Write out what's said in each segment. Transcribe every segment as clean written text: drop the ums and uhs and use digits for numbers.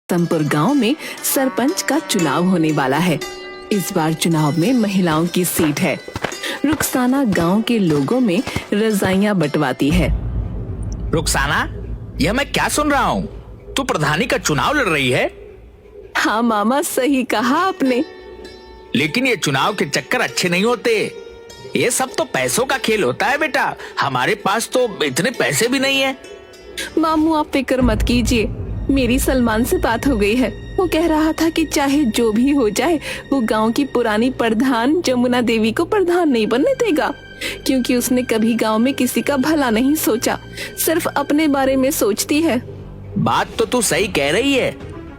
तमपुर गांव में सरपंच का चुनाव होने वाला है। इस बार चुनाव में महिलाओं की सीट है। रुखसाना गांव के लोगों में रजाइयां बंटवाती है। रुखसाना, यह मैं क्या सुन रहा हूँ? तू प्रधानी का चुनाव लड़ रही है? हाँ मामा, सही कहा आपने। लेकिन ये चुनाव के चक्कर अच्छे नहीं होते। ये सब तो पैसों का खेल होता है बेटा। हमारे पास तो इतने पैसे भी नहीं है। मामू, आप फिक्र मत कीजिए। मेरी सलमान से बात हो गई है। वो कह रहा था कि चाहे जो भी हो जाए वो गांव की पुरानी प्रधान जमुना देवी को प्रधान नहीं बनने देगा, क्योंकि उसने कभी गांव में किसी का भला नहीं सोचा, सिर्फ अपने बारे में सोचती है। बात तो तू सही कह रही है।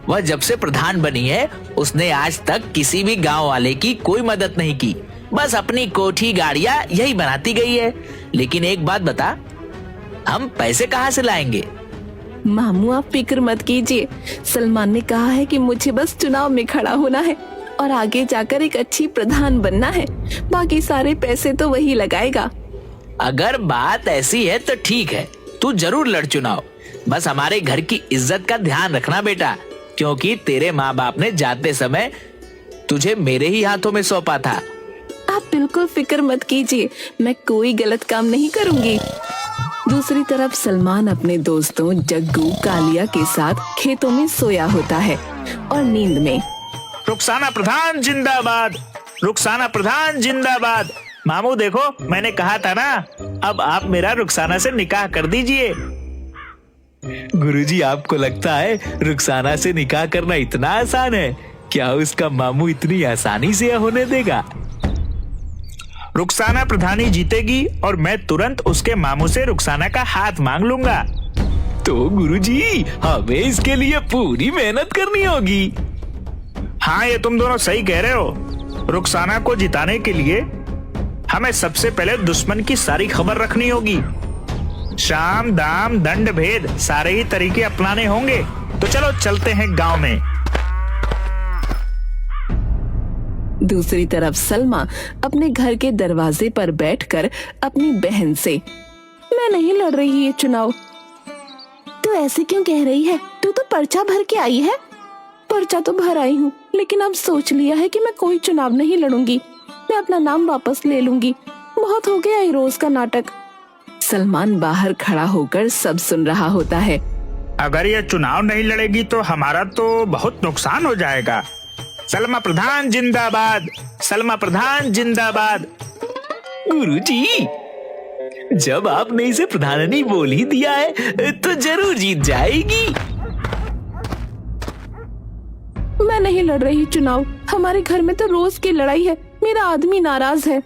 वह जब से प्रधान बनी है उसने आज तक किसी भी गांव वाले की कोई मदद नहीं की। बस अपनी कोठी गाड़ियां यही बनाती गई है। लेकिन एक बात बता, हम पैसे कहाँ से लाएंगे? मामू, आप फिक्र मत कीजिए। सलमान ने कहा है कि मुझे बस चुनाव में खड़ा होना है और आगे जाकर एक अच्छी प्रधान बनना है। बाकी सारे पैसे तो वही लगाएगा। अगर बात ऐसी है तो ठीक है, तू जरूर लड़ चुनाव। बस हमारे घर की इज्जत का ध्यान रखना बेटा, क्योंकि तेरे माँ बाप ने जाते समय तुझे मेरे ही हाथों में सौंपा था। आप बिल्कुल फिक्र मत कीजिए, मैं कोई गलत काम नहीं करूंगी। दूसरी तरफ सलमान अपने दोस्तों जग्गू कालिया के साथ खेतों में सोया होता है और नींद में। रुखसाना प्रधान जिंदाबाद, रुखसाना प्रधान जिंदाबाद। मामू देखो, मैंने कहा था ना, अब आप मेरा रुखसाना से निकाह कर दीजिए। गुरुजी, आपको लगता है रुखसाना से निकाह करना इतना आसान है? क्या उसका मामू इतनी आसानी से होने देगा? रुखसाना प्रधानी जीतेगी और मैं तुरंत उसके मामू से रुखसाना का हाथ मांग लूंगा। तो गुरुजी, हमें इसके लिए पूरी मेहनत करनी होगी। हाँ, ये तुम दोनों सही कह रहे हो। रुखसाना को जिताने के लिए हमें सबसे पहले दुश्मन की सारी खबर रखनी होगी। शाम दाम दंड भेद सारे ही तरीके अपनाने होंगे। तो चलो चलते हैं गांव में। दूसरी तरफ सलमा अपने घर के दरवाजे पर बैठकर अपनी बहन से, मैं नहीं लड़ रही ये चुनाव। तू ऐसे क्यों कह रही है? तू तो पर्चा भर के आई है। पर्चा तो भर आई हूँ, लेकिन अब सोच लिया है कि मैं कोई चुनाव नहीं लड़ूंगी। मैं अपना नाम वापस ले लूंगी। बहुत हो गया ये रोज का नाटक। सलमान बाहर खड़ा होकर सब सुन रहा होता है। अगर ये चुनाव नहीं लड़ेगी तो हमारा तो बहुत नुकसान हो जाएगा। सलमा प्रधान जिंदाबाद, सलमा प्रधान जिंदाबाद। गुरुजी, जब आपने इसे प्रधानी बोल ही दिया है तो जरूर जीत जाएगी। मैं नहीं लड़ रही चुनाव। हमारे घर में तो रोज की लड़ाई है। मेरा आदमी नाराज है।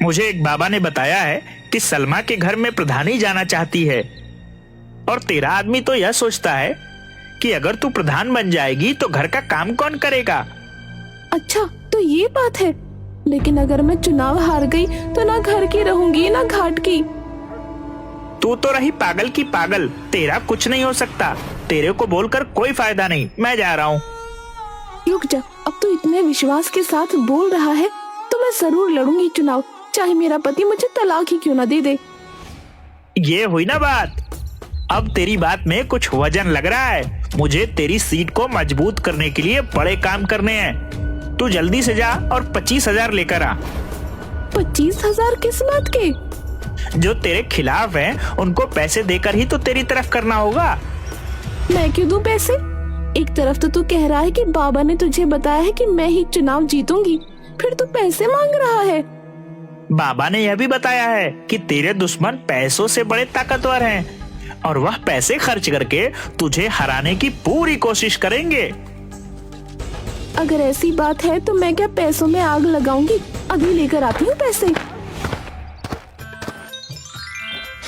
मुझे एक बाबा ने बताया है कि सलमा के घर में प्रधानी जाना चाहती है, और तेरा आदमी तो यह सोचता है कि अगर तू प्रधान बन जाएगी तो घर का काम कौन करेगा। अच्छा, तो ये बात है। लेकिन अगर मैं चुनाव हार गई तो ना घर की रहूंगी ना घाट की। तू तो रही पागल की पागल। तेरा कुछ नहीं हो सकता। तेरे को बोलकर कोई फायदा नहीं। मैं जा रहा हूँ। रुक जा, अब तो इतने विश्वास के साथ बोल रहा है तो मैं जरूर लड़ूंगी चुनाव, चाहे मेरा पति मुझे तलाक ही क्यों ना दे दे। ये हुई ना बात। अब तेरी बात में कुछ वजन लग रहा है। मुझे तेरी सीट को मजबूत करने के लिए बड़े काम करने हैं। तू जल्दी से जा और 25,000 लेकर आ। 25,000 किस बात के? जो तेरे खिलाफ हैं, उनको पैसे देकर ही तो तेरी तरफ करना होगा। मैं क्यों दूं पैसे? एक तरफ तो तू कह रहा है कि बाबा ने तुझे बताया है कि मैं ही चुनाव जीतूंगी, फिर तू पैसे मांग रहा है। बाबा ने यह भी बताया है कि तेरे दुश्मन पैसों से बड़े ताकतवर हैं और वह पैसे खर्च करके तुझे हराने की पूरी कोशिश करेंगे। अगर ऐसी बात है तो मैं क्या पैसों में आग लगाऊंगी? अभी लेकर आती हूँ पैसे।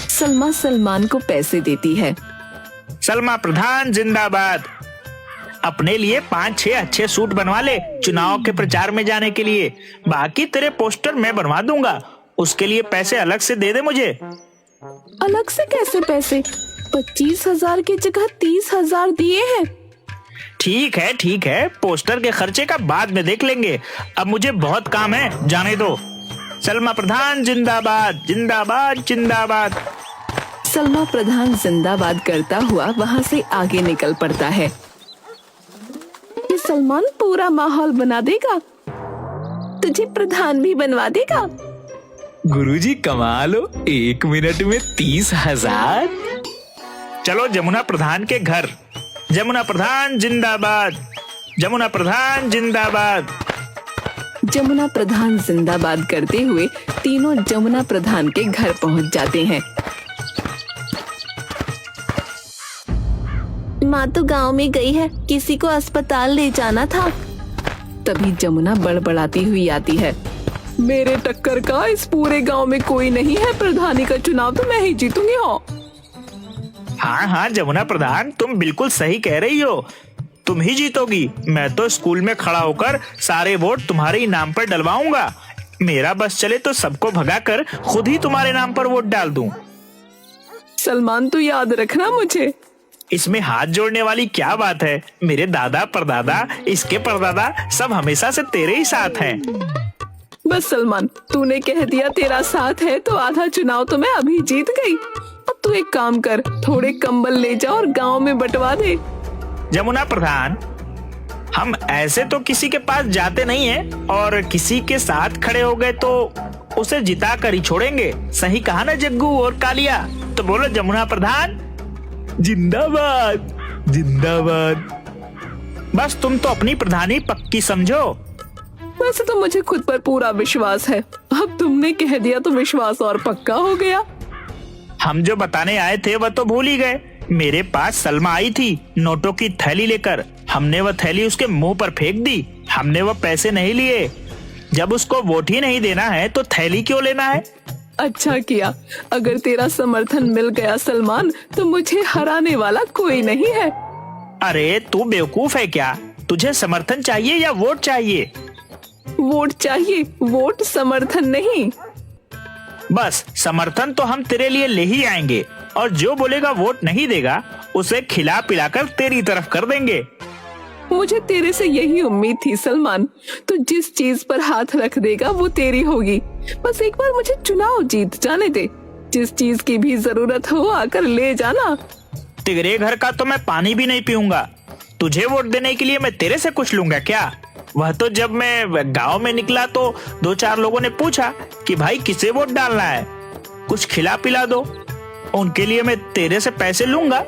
सलमा सलमान को पैसे देती है। सलमा प्रधान जिंदाबाद। अपने लिए 5-6 अच्छे सूट बनवा ले चुनाव के प्रचार में जाने के लिए। बाकी तेरे पोस्टर मैं बनवा दूंगा। उसके लिए पैसे अलग से दे दे मुझे। अलग से कैसे पैसे? 25,000 की जगह 30,000 दिए हैं। ठीक है ठीक है, पोस्टर के खर्चे का बाद में देख लेंगे। अब मुझे बहुत काम है, जाने दो। सलमा प्रधान जिंदाबाद जिंदाबाद जिंदाबाद। सलमा प्रधान जिंदाबाद करता हुआ वहाँ से आगे निकल पड़ता है। सलमान पूरा माहौल बना देगा, तुझे प्रधान भी बनवा देगा। गुरुजी कमाल हो, 1 मिनट में 30,000। चलो जमुना प्रधान के घर। जमुना प्रधान जिंदाबाद, जमुना प्रधान जिंदाबाद। जमुना प्रधान जिंदाबाद करते हुए तीनों जमुना प्रधान के घर पहुंच जाते हैं। माँ तो गांव में गई है, किसी को अस्पताल ले जाना था। तभी जमुना बड़बड़ाती हुई आती है। मेरे टक्कर का इस पूरे गांव में कोई नहीं है, प्रधानी का चुनाव तो मैं ही जीतूंगी। हो हाँ हाँ जमुना प्रधान, तुम बिल्कुल सही कह रही हो, तुम ही जीतोगी। मैं तो स्कूल में खड़ा होकर सारे वोट तुम्हारे ही नाम पर डलवाऊंगा। मेरा बस चले तो सबको भगाकर खुद ही तुम्हारे नाम पर वोट डाल दूं। सलमान, तू याद रखना मुझे। इसमें हाथ जोड़ने वाली क्या बात है? मेरे दादा परदादा, इसके परदादा सब हमेशा से तेरे ही साथ हैं। बस सलमान, तूने कह दिया तेरा साथ है तो आधा चुनाव तो मैं अभी जीत गई। अब तू एक काम कर, थोड़े कंबल ले जा और गांव में बंटवा दे। जमुना प्रधान, हम ऐसे तो किसी के पास जाते नहीं हैं, और किसी के साथ खड़े हो गए तो उसे जिता कर ही छोड़ेंगे। सही कहा ना जग्गू और कालिया? तो बोलो जमुना प्रधान जिंदाबाद, जिंदाबाद। बस तुम तो अपनी प्रधानी पक्की समझो। वैसे तो मुझे खुद पर पूरा विश्वास है, अब तुमने कह दिया तो विश्वास और पक्का हो गया। हम जो बताने आए थे वह तो भूल ही गए। मेरे पास सलमा आई थी नोटों की थैली लेकर, हमने वह थैली उसके मुंह पर फेंक दी। हमने वह पैसे नहीं लिए। जब उसको वोट ही नहीं देना है तो थैली क्यों लेना है? अच्छा किया, अगर तेरा समर्थन मिल गया सलमान, तो मुझे हराने वाला कोई नहीं है। अरे तू बेवकूफ है क्या? तुझे समर्थन चाहिए या वोट चाहिए? वोट चाहिए, वोट समर्थन नहीं। बस समर्थन तो हम तेरे लिए ले ही आएंगे, और जो बोलेगा वोट नहीं देगा उसे खिला पिलाकर तेरी तरफ कर देंगे। मुझे तेरे से यही उम्मीद थी सलमान, तू जिस चीज पर हाथ रख देगा वो तेरी होगी। बस एक बार मुझे चुनाव जीत जाने दे, जिस चीज की भी जरूरत हो आकर ले जाना। तेरे घर का तो मैं पानी भी नहीं पीऊंगा, तुझे वोट देने के लिए मैं तेरे से कुछ लूंगा क्या? वह तो जब मैं गांव में निकला तो 2-4 लोगों ने पूछा कि भाई किसे वोट डालना है, कुछ खिला पिला दो। उनके लिए मैं तेरे से पैसे लूंगा,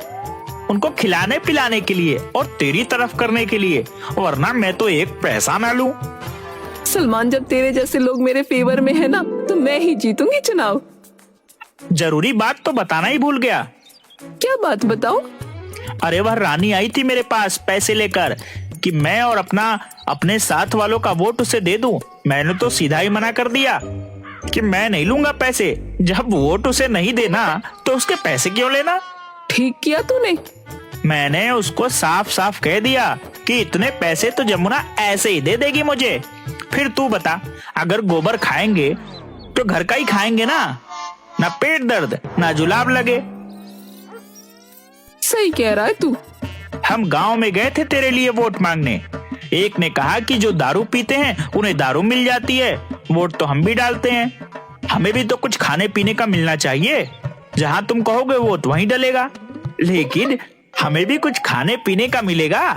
उनको खिलाने पिलाने के लिए और तेरी तरफ करने के लिए, वरना मैं तो एक पैसा ना लूं। सलमान, जब तेरे जैसे लोग मेरे फेवर में है ना, तो मैं ही जीतूंगी चुनाव। जरूरी बात तो बताना ही भूल गया। क्या बात बताओ? अरे वह रानी आई थी मेरे पास पैसे लेकर कि मैं और अपने साथ वालों का वोट उसे दे दूं। मैंने तो सीधा ही मना कर दिया कि मैं नहीं लूंगा पैसे। जब वोट उसे नहीं देना तो उसके पैसे क्यों लेना? ठीक किया तूने। मैंने उसको साफ साफ कह दिया कि इतने पैसे तो जमुना ऐसे ही दे देगी मुझे। फिर तू बता, अगर गोबर खाएंगे तो घर का ही खाएंगे ना पेट दर्द ना जुलाब लगे। सही कह रहा है तू। हम गांव में गए थे तेरे लिए वोट मांगने। एक ने कहा कि जो दारू पीते हैं उन्हें दारू मिल जाती है, वोट तो हम भी डालते हैं, हमें भी तो कुछ खाने पीने का मिलना चाहिए। जहां तुम कहोगे वोट वहीं डलेगा, लेकिन हमें भी कुछ खाने पीने का मिलेगा।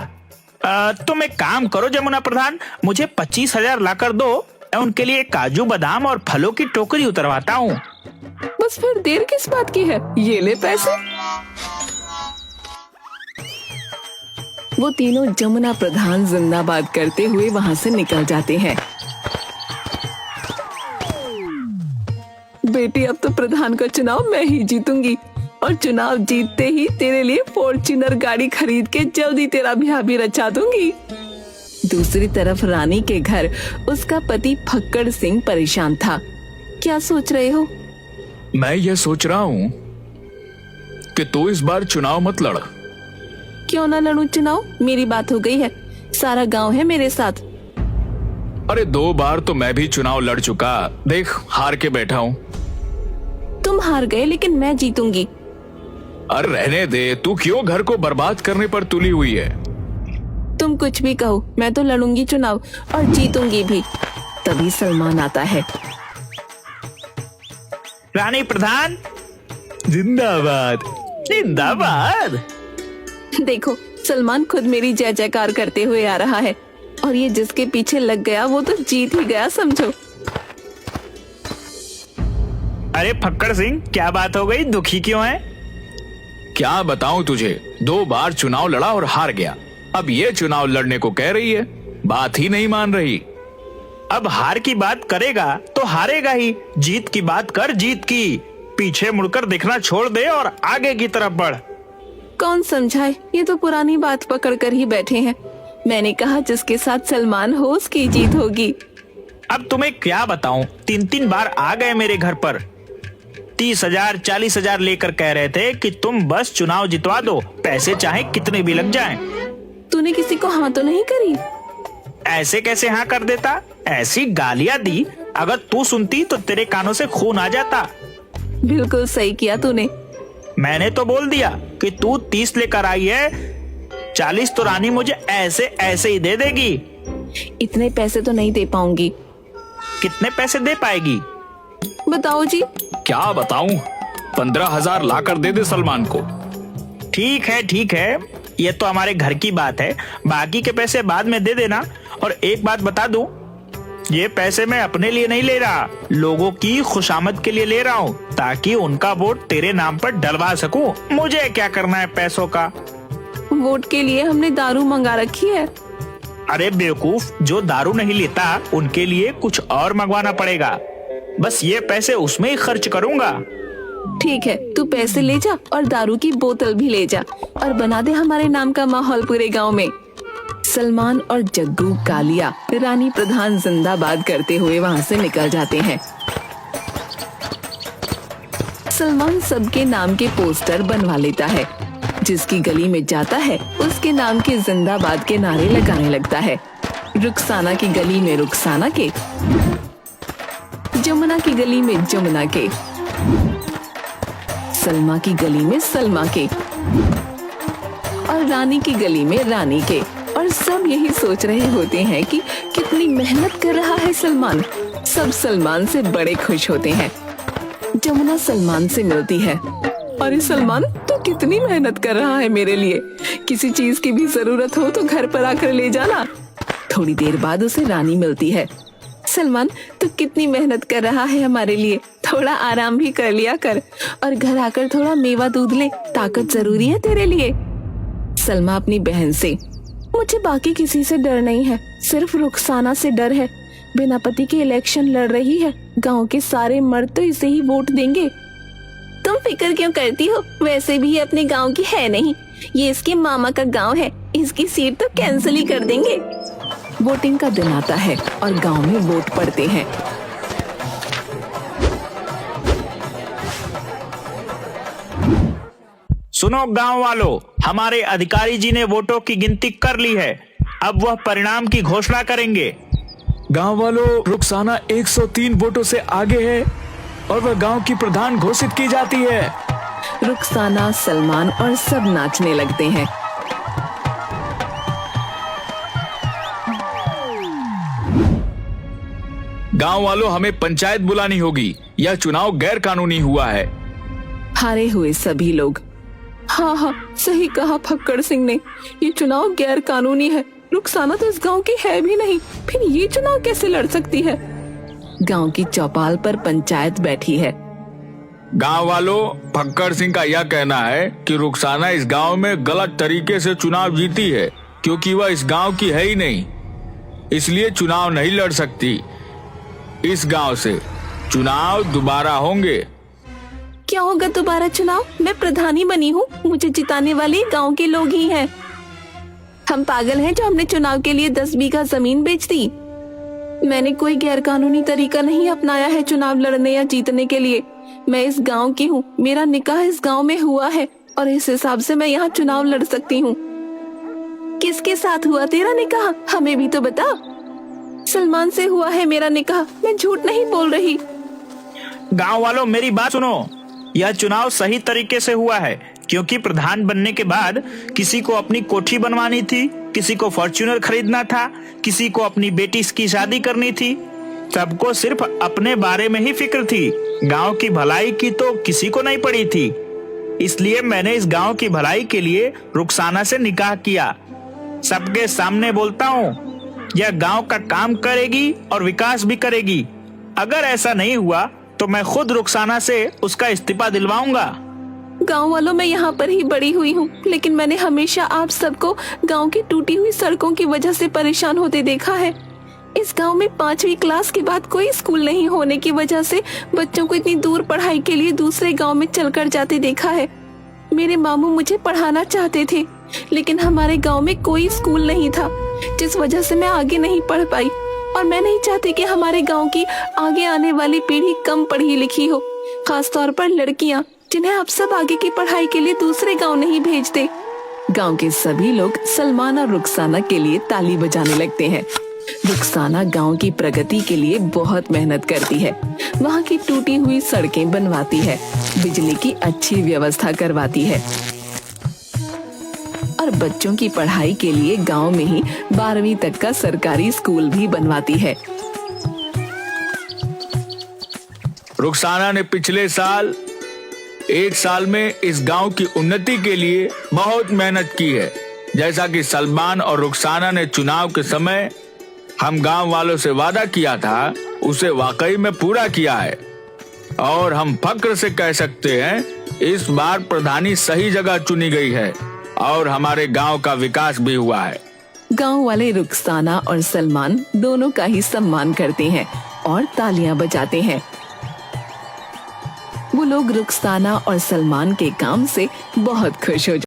तुम एक काम करो जमुना प्रधान, मुझे 25,000 लाकर दो, उनके लिए काजू बादाम और फलों की टोकरी उतरवाता हूँ। बस फिर देर किस बात की है, ये ले पैसे। वो तीनों जमुना प्रधान जिंदाबाद करते हुए वहां से निकल जाते हैं। बेटी, अब तो प्रधान का चुनाव मैं ही जीतूंगी, और चुनाव जीतते ही तेरे लिए फॉर्च्यूनर गाड़ी खरीद के जल्दी तेरा ब्याह भी रचा दूंगी। दूसरी तरफ रानी के घर उसका पति फक्कड़ सिंह परेशान था। क्या सोच रहे हो? मैं ये सोच रहा हूँ कि तू इस बार चुनाव मत लड़। क्यों ना लड़ूं चुनाव? मेरी बात हो गई है, सारा गांव है मेरे साथ। अरे 2 बार तो मैं भी चुनाव लड़ चुका, देख हार के बैठा हूँ। तुम हार गए लेकिन मैं जीतूंगी। अरे रहने दे, तू क्यों घर को बर्बाद करने पर तुली हुई है? तुम कुछ भी कहो, मैं तो लड़ूंगी चुनाव और जीतूंगी भी। तभी सलमान आता है। रानी प्रधान जिंदाबाद, जिंदाबाद। देखो, सलमान खुद मेरी जय जयकार करते हुए आ रहा है और ये जिसके पीछे लग गया वो तो जीत ही गया समझो। अरे फक्कड़ सिंह, क्या बात हो गई? दुखी क्यों है? क्या बताऊं तुझे, 2 बार चुनाव लड़ा और हार गया। अब ये चुनाव लड़ने को कह रही है, बात ही नहीं मान रही। अब हार की बात करेगा तो हारेगा ही। जीत की बात कर, जीत की। पीछे मुड़कर देखना छोड़ दे और आगे की तरफ बढ़। कौन समझाए, ये तो पुरानी बात पकड़ कर ही बैठे हैं। मैंने कहा जिसके साथ सलमान हो उसकी जीत होगी। अब तुम्हें क्या बताऊं, 3 बार आ गए मेरे घर पर। 30,000 40,000 लेकर कह रहे थे कि तुम बस चुनाव जितवा दो, पैसे चाहे कितने भी लग जाएं। तूने किसी को हाँ तो नहीं करी? ऐसे कैसे हाँ कर देता? ऐसी गालियां दी, अगर तू सुनती तो तेरे कानों से खून आ जाता। बिल्कुल सही किया तूने। मैंने तो बोल दिया कि तू 30 लेकर आई है, 40 तो रानी मुझे ऐसे ऐसे ही दे देगी। इतने पैसे तो नहीं दे पाऊंगी। कितने पैसे दे पाएगी? बताओ जी। क्या बताऊं, 15,000 लाकर दे दे सलमान को। ठीक है, ये तो हमारे घर की बात है। बाकी के पैसे बाद में दे देना। और एक बात बता दूं, ये पैसे मैं अपने लिए नहीं ले रहा, लोगों की खुशामद के लिए ले रहा हूँ, ताकि उनका वोट तेरे नाम पर डलवा सकूं। मुझे क्या करना है पैसों का? वोट के लिए हमने दारू मंगा रखी है। अरे बेवकूफ, जो दारू नहीं लेता उनके लिए कुछ और मंगवाना पड़ेगा। बस ये पैसे उसमें ही खर्च करूंगा। ठीक है, तू पैसे ले जा और दारू की बोतल भी ले जा और बना दे हमारे नाम का माहौल पूरे गांव में। सलमान और जग्गू कालिया रानी प्रधान जिंदाबाद करते हुए वहाँ से निकल जाते हैं। सलमान सबके नाम के पोस्टर बनवा लेता है। जिसकी गली में जाता है उसके नाम के जिंदाबाद के नारे लगाने लगता है। रुखसाना की गली में रुखसाना के, जमुना की गली में जमुना के, सलमा की गली में सलमा के और रानी की गली में रानी के। और सब यही सोच रहे होते हैं कि कितनी मेहनत कर रहा है सलमान। सब सलमान से बड़े खुश होते हैं। जमुना सलमान से मिलती है। अरे सलमान, तू कितनी मेहनत कर रहा है मेरे लिए। किसी चीज की भी जरूरत हो तो घर पर आकर ले जाना। थोड़ी देर बाद उसे रानी मिलती है। सलमान, तू कितनी मेहनत कर रहा है हमारे लिए, थोड़ा आराम भी कर लिया कर और घर आकर थोड़ा मेवा दूध ले, ताकत जरूरी है तेरे लिए। सलमा अपनी बहन से, मुझे बाकी किसी से डर नहीं है, सिर्फ रुखसाना से डर है। बिना पति के इलेक्शन लड़ रही है, गांव के सारे मर्द तो इसे ही वोट देंगे। तुम फिक्र क्यों करती हो, वैसे भी ये अपने गांव की है नहीं, ये इसके मामा का गांव है, इसकी सीट तो कैंसिल ही कर देंगे। वोटिंग का दिन आता है और गांव में वोट पड़ते हैं। सुनो गांव वालों, हमारे अधिकारी जी ने वोटों की गिनती कर ली है। अब वह परिणाम की घोषणा करेंगे। गांव वालों, रुखसाना 103 वोटों से आगे है और वह गांव की प्रधान घोषित की जाती है। रुखसाना, सलमान और सब नाचने लगते हैं। गांव वालों, हमें पंचायत बुलानी होगी, यह चुनाव गैर कानूनी हुआ है। हारे हुए सभी लोग, हाँ, सही कहा फक्कड़ सिंह ने, ये चुनाव गैर कानूनी है। रुखसाना तो इस गांव की है भी नहीं, फिर ये चुनाव कैसे लड़ सकती है। गांव की चौपाल पर पंचायत बैठी है। गांव वालों, फक्कड़ सिंह का यह कहना है कि रुखसाना इस गांव में गलत तरीके से चुनाव जीती है, क्योंकि वह इस गांव की है ही नहीं, इसलिए चुनाव नहीं लड़ सकती। इस गांव से चुनाव दोबारा होंगे। क्या होगा दोबारा चुनाव? मैं प्रधानी बनी हूँ, मुझे जिताने वाले गांव के लोग ही हैं। हम पागल हैं जो हमने चुनाव के लिए 10 बीघा जमीन बेच दी। मैंने कोई गैर कानूनी तरीका नहीं अपनाया है चुनाव लड़ने या जीतने के लिए। मैं इस गांव की हूँ, मेरा निकाह इस गांव में हुआ है और इस हिसाब से मैं यहाँ चुनाव लड़ सकती हूँ। किसके साथ हुआ तेरा निकाह, हमें भी तो बता। सलमान से हुआ है मेरा निकाह, मैं झूठ नहीं बोल रही। गांव वालों, मेरी बात सुनो, यह चुनाव सही तरीके से हुआ है, क्योंकि प्रधान बनने के बाद किसी को अपनी कोठी बनवानी थी, किसी को फॉर्च्यूनर खरीदना था, किसी को अपनी बेटी की शादी करनी थी। सबको सिर्फ अपने बारे में ही फिक्र थी, गांव की भलाई की तो किसी को नहीं पड़ी थी। इसलिए मैंने इस गांव की भलाई के लिए रुखसाना से निकाह किया। सबके सामने बोलता हूँ, यह गांव का काम करेगी और विकास भी करेगी। अगर ऐसा नहीं हुआ तो मैं खुद रुखसाना से उसका इस्तीफा दिलवाऊंगा। गांव वालों, मैं यहाँ पर ही बड़ी हुई हूँ, लेकिन मैंने हमेशा आप सबको गांव की टूटी हुई सड़कों की वजह से परेशान होते देखा है। इस गांव में 5वीं क्लास के बाद कोई स्कूल नहीं होने की वजह से बच्चों को इतनी दूर पढ़ाई के लिए दूसरे गांव में चलकर जाते देखा है। मेरे मामू मुझे पढ़ाना चाहते थे, लेकिन हमारे गांव में कोई स्कूल नहीं था, जिस वजह से मैं आगे नहीं पढ़ पाई। और मैं नहीं चाहती कि हमारे गांव की आगे आने वाली पीढ़ी कम पढ़ी लिखी हो, खास तौर पर लड़कियां, जिन्हें आप सब आगे की पढ़ाई के लिए दूसरे गांव नहीं भेजते। गांव के सभी लोग सलमान और रुखसाना के लिए ताली बजाने लगते हैं। रुखसाना गांव की प्रगति के लिए बहुत मेहनत करती है। वहाँ की टूटी हुई सड़कें बनवाती है, बिजली की अच्छी व्यवस्था करवाती है और बच्चों की पढ़ाई के लिए गांव में ही 12वीं तक का सरकारी स्कूल भी बनवाती है। रुखसाना ने पिछले साल 1 साल में इस गांव की उन्नति के लिए बहुत मेहनत की है। जैसा कि सलमान और रुखसाना ने चुनाव के समय हम गांव वालों से वादा किया था, उसे वाकई में पूरा किया है। और हम फक्र से कह सकते हैं, इस बार प्रधानी सही जगह चुनी गई है और हमारे गांव का विकास भी हुआ है। गांव वाले रुखसाना और सलमान दोनों का ही सम्मान करते हैं और तालियां बजाते हैं। वो लोग रुखसाना और सलमान के काम से बहुत खुश हो